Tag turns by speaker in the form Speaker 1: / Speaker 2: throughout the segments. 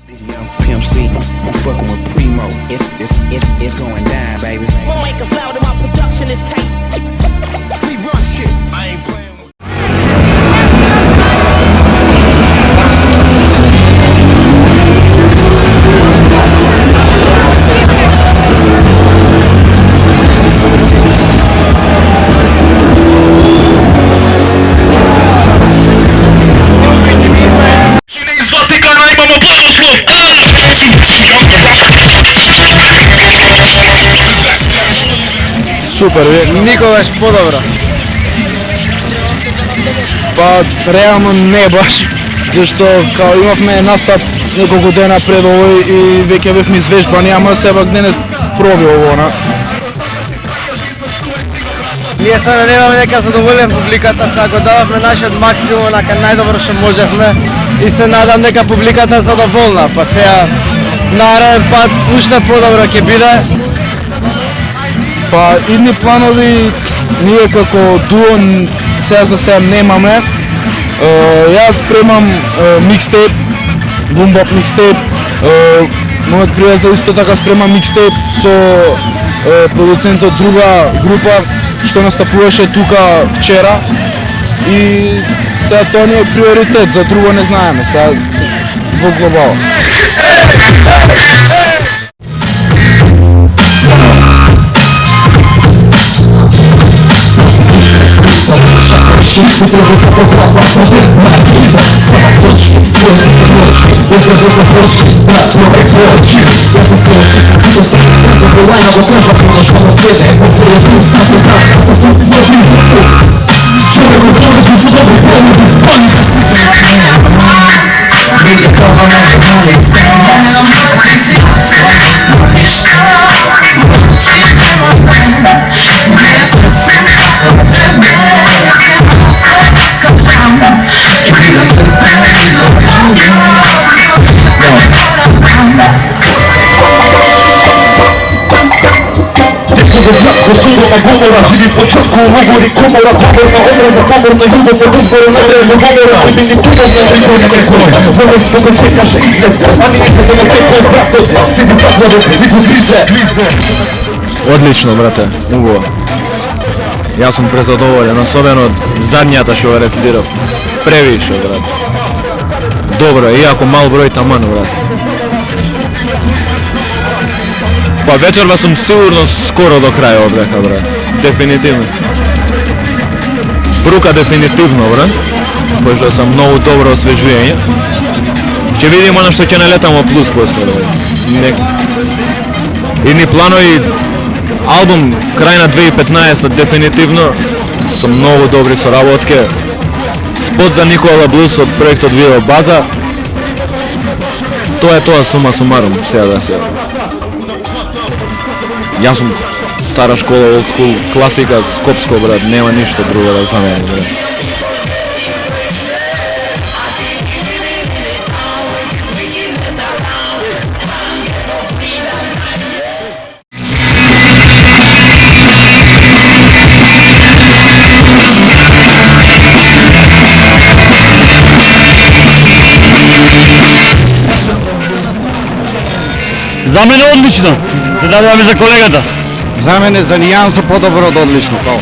Speaker 1: This young Pimp C, I'm fucking with Primo. It's going down, baby.
Speaker 2: Won't make us loud, my production is tight.
Speaker 1: We run shit. I ain't playing with.
Speaker 3: Супер, никогаш подобро. Па реално не баш, зашто као имавме настап неколку дена пред овој и веќе бевме извежбани, ама сепак денес проби ово.
Speaker 4: Ние се надеваме дека задоволим публиката, ако дававме нашиот максимум, нака најдобро што можевме и се надам дека публиката е задоволна, па сега нареден пат уште подобро ќе биде.
Speaker 3: Па идни планови ние како дуо сега за сега немаме. Јас спремам микстейп, бумбап микстейп. Мојот пријател исто така спрема микстейп со продуцентот друга група што настапуваше тука вчера. И сега тоа не е приоритет, за друго не знаеме сега во глобал. Одлично, брате, убаво. Јас сум презадоволен, особено задњата што го рецитирав. Превише, брат. Добро, иако мал број таман, брат. Па вечерва сум сигурно скоро до крај одека, брат. Дефинитивно. Брука дефинитивно, брат. Кој што сам многу добро освежување. Ќе видиме она што ќе налетамо плюс после, брат. Идни планови албум крај на 2015 дефинитивно со многу добри соработки. Спот за Никола Блус од проектот Видео База. Тоа е тоа сума сумарум, сега да се. Јас сум стара школа, old school, класика, скопско, брат, нема ништо друго да за мене, брат.
Speaker 5: За мене одлично. Се дадуваме за колегата.
Speaker 3: За мене за нијанса подобро од одлично, као.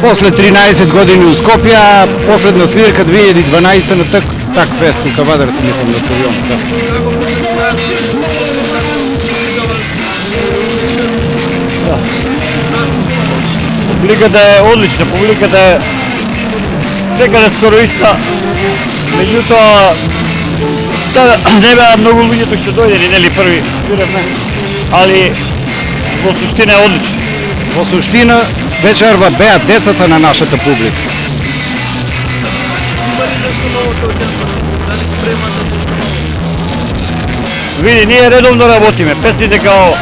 Speaker 3: После 13 години у Скопје, последна свирка 2012 на так фест у Кавадарци, мислам на стадион.
Speaker 5: Да. Публиката е одлична, публиката е секаде скоро иста. Меѓутоа, сега не беа многу луѓето што дојдени, нели први свиревме, али во суштина е одлично.
Speaker 3: Во суштина вечерва беа децата на нашата публика.
Speaker 5: Види, ние редовно работиме, песните као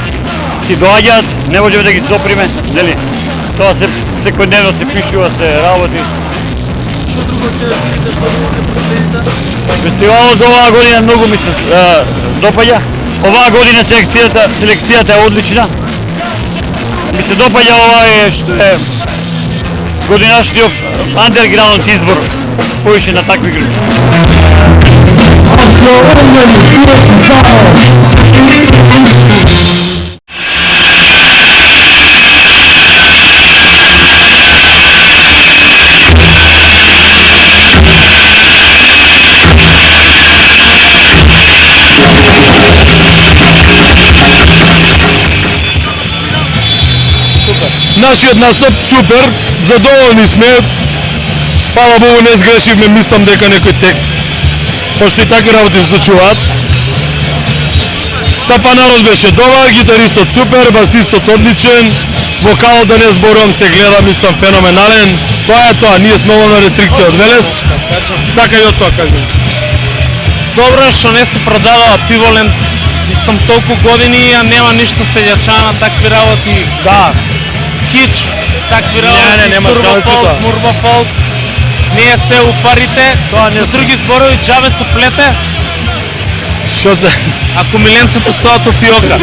Speaker 5: си доаѓаат, не можеме да ги соприме, нели? Тоа се секојдневно се пишува, се работи. Фестивалот за оваа година многу ми се допаѓа. Оваа година селекцијата е одлична. Ми се допаѓа овај што е годинашниот андерграунд избор повече на такви групи.
Speaker 3: Нашиот настап супер, задоволни сме. Фала Богу не сгрешивме, мислам дека некој текст. Пошто и такви работи се случуваат. Тапа народ беше добар, гитаристот супер, басистот одличен, вокалот да не зборувам се гледа, мислам феноменален. Тоа е тоа, ние сме на рестрикција од Велес. Сакај од тоа кажам.
Speaker 6: Добро е што не се продава пиволен, мислам толку години, а нема ништо селјачана, такви работи.
Speaker 3: Да,
Speaker 6: Кич, такви работи,
Speaker 3: нема шанси тоа.
Speaker 6: турбофолк, мурбофолк. Не е се упарите, со други зборови джабе се плете,
Speaker 3: што се...
Speaker 6: ако миленцата стоат у фиока.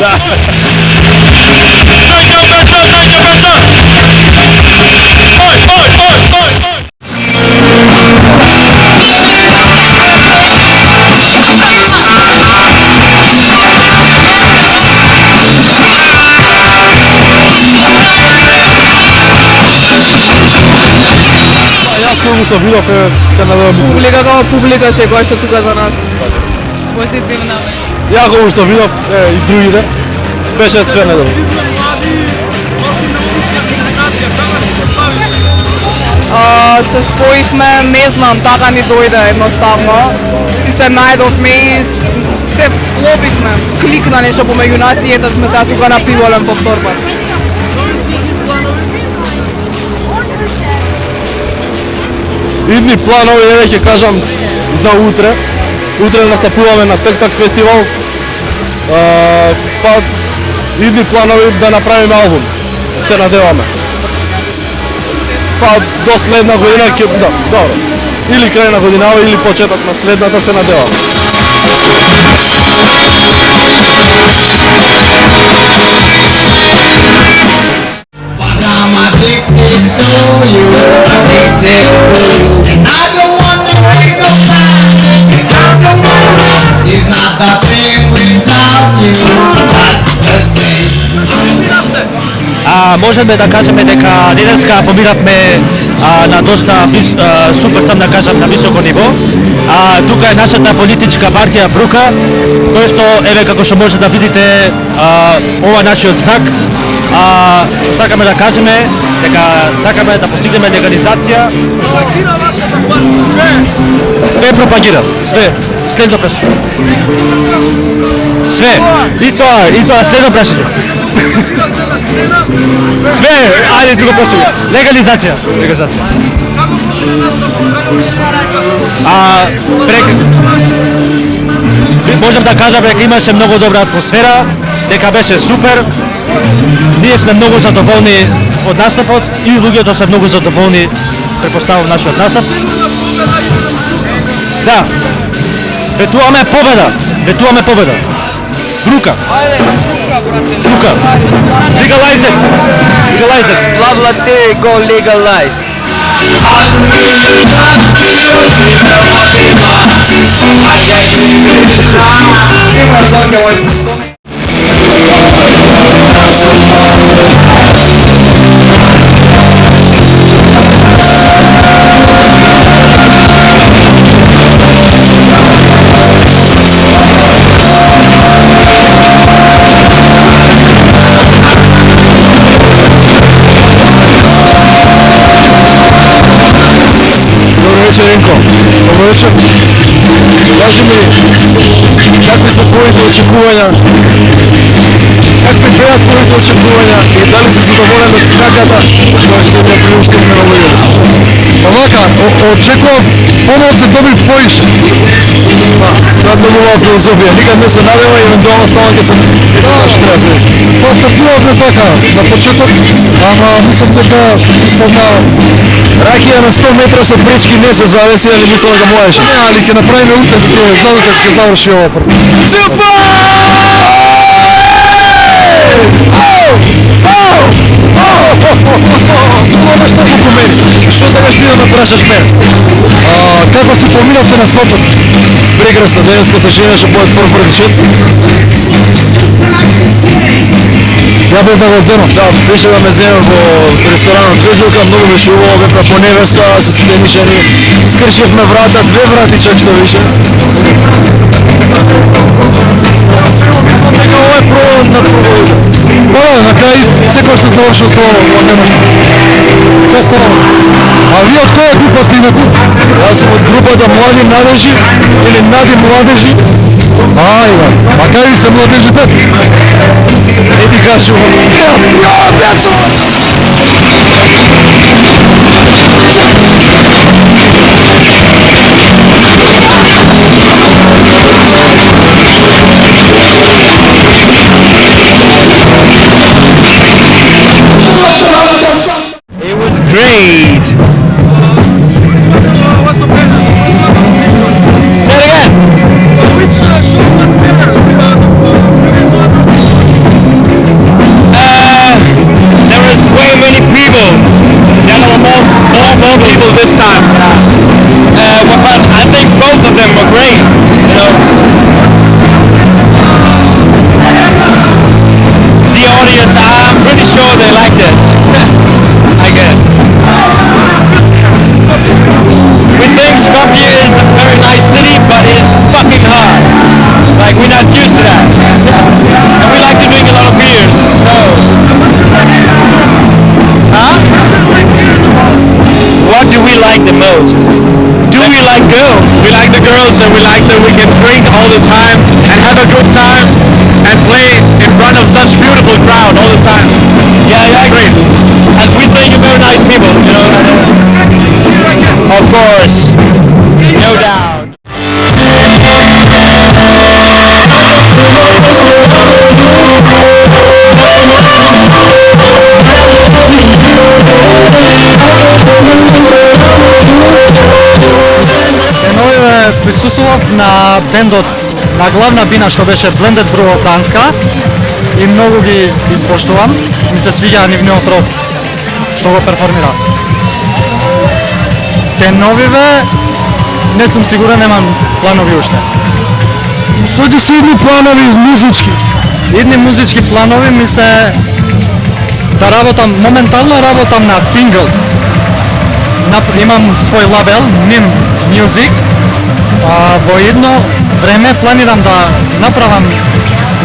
Speaker 3: Јас колку што видов се надевам.
Speaker 7: Публиката ова публика се која што тука за нас. Позитивна.
Speaker 3: Ја колку што видов и другите, беше све надевам.
Speaker 7: Се споихме, не знам, така ни дојде едноставно. Си се најдовме и се вклопихме. Кликна нешто помеѓу нас и ета сме сега тука на пиволен повтор пат.
Speaker 3: Идни планови, еве ќе кажам за утре. Утре настапуваме на Тек-Так фестивал. Па идни планови да направиме албум. Се надеваме. Па до следна година ќе да, добро. Или крај на годинава или почеток на следната се надеваме.
Speaker 8: I'm addicted to you, addicted to you. And I don't wanna waste no time. And I don't wanna. It's not the same without you. Not the same.
Speaker 4: Можеме да кажеме дека денеска победавме на доста супер, сам да кажам, на високо ниво. Тука е нашата политичка партија Брука, кој што еве како што може да видите ова нашиот знак. Што сакаме да кажеме дека сакаме да постигнеме легализација. Све пропагира, све. Следно прашање. Све. И тоа следно прашање. Све, ајде друго прашање. Легализација. Можам да кажам дека имаше многу добра атмосфера, дека беше супер. Ние сме многу задоволни од настапот и луѓето се многу задоволни, претпоставувам, нашиот настап. Да. Ветуваме победа. Брука. Брука. Legalize it. Blah blah go legalize.
Speaker 3: Вечеринко, добро вечер. Кажи ми, какви се твоите очекувања? Какви беа твоите очекувања и дали си задоволен од траката која што ќе приуштивме на луѓето? Овака, очекував помалку се доби поише. Тоа е многу мала философија. Никад не се надева и евентуално става ќе се што треба се. Постартувавме така на почеток, ама мислам дека исполна ракија на 100 метра со пречки не се завеси, али мислам дека можеше. Али ќе направиме утре ќе знаат дека ќе заврши ова прво. Супер!
Speaker 4: однаш толку по мене. Што сакаш ти да ме прашаш мене? Како си поминавте на свадбата? Прекрасно, денеска се женеше по прв речет. Ја бев да го земам, да, беше да ме земам во ресторанот Везелка, многу беше убаво, бевме по невеста, со сите мишени, скршевме врата, 2 врати чак што више. Свего мислам дека ова е провод на проводите. Па да, на крај секој се завршил со однема. Така станало. А ви од која група сте инаку? Јас сум од групата Млади надежи или Нади младежи. Иван, а кај се младежите? Не ти кажувам. Ја, дечо!
Speaker 5: It was great. Say it again.
Speaker 3: Which show was better?
Speaker 5: There was way many people. There were more people this time. But I think both of them were great. You know. The audience, I'm pretty sure they liked it. I guess. We think Skopje is a very nice city, but it's fucking hard. Like, we're not used to that. And we like to drink a lot of beers, so... Huh? What do we like the most? Do we like girls? We like the girls, and we like that we can drink all the time and have a good time and play in front of such beautiful crowd all the time. Yeah, great. And we think you're very nice people, you know. Of course, no doubt.
Speaker 4: Деновиве присуствував на бендот на главна бина што беше Blended Brew од Данска и многу ги испоштувам. Ми се свиѓа нивниот род што го перформира. Деновиве не сум сигурен, немам планови уште. Што ќе се идни планови музички? Идни музички планови ми се да работам, моментално работам на синглс. Имам свој лабел, Nim Music. Во едно време планирам да направам,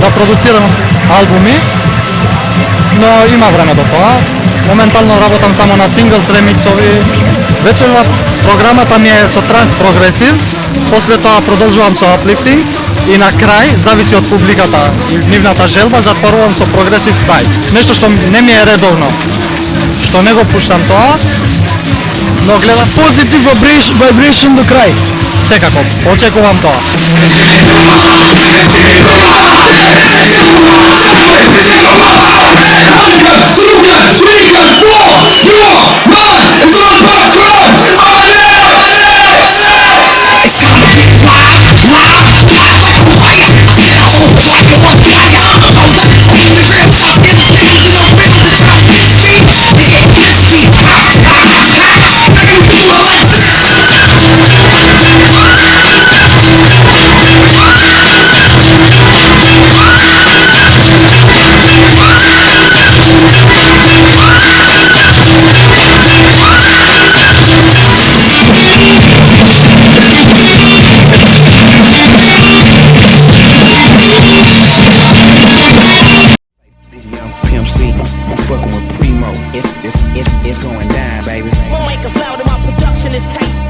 Speaker 4: да продуцирам албуми, но има време до тоа. Моментално работам само на синглс, ремиксови. Вечерва програмата ми е со транс прогресив, после тоа продолжувам со uplifting и на крај, зависи од публиката и нивната желба, затворувам со прогресив сайд. Нешто што не ми е редовно, што не го пуштам тоа, но гледам
Speaker 3: Positive vibration до крај.
Speaker 4: секако, очекувам тоа.
Speaker 1: It's going down, baby.
Speaker 2: Won't make us loud and my production is tight.